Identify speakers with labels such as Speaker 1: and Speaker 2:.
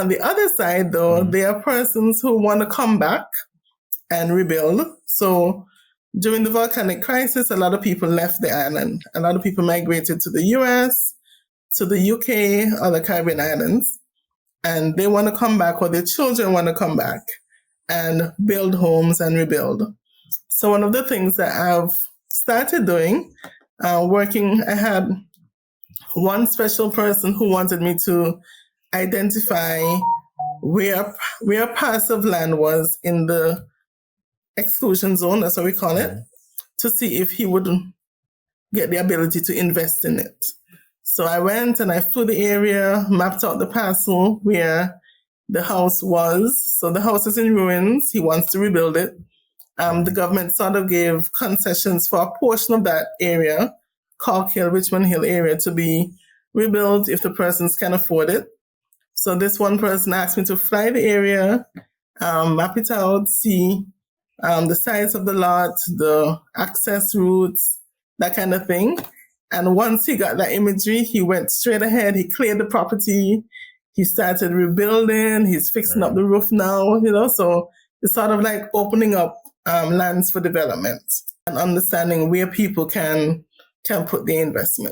Speaker 1: On the other side, though, there are persons who want to come back and rebuild. So during the volcanic crisis, a lot of people left the island. A lot of people migrated to the US, to the UK, other Caribbean islands, and they want to come back, or their children want to come back and build homes and rebuild. So one of the things that I've started doing, I had one special person who wanted me to identify where parts of land was in the exclusion zone, that's what we call it, to see if he would get the ability to invest in it. So I went and I flew the area, mapped out the parcel where the house was. So the house is in ruins. He wants to rebuild it. The government sort of gave concessions for a portion of that area, Cork Hill, Richmond Hill area, to be rebuilt if the persons can afford it. So this one person asked me to fly the area, map it out, see the size of the lot, the access routes, that kind of thing. And once he got that imagery, he went straight ahead. He cleared the property. He started rebuilding. He's fixing up the roof now, so it's sort of like opening up lands for development and understanding where people can put their investment.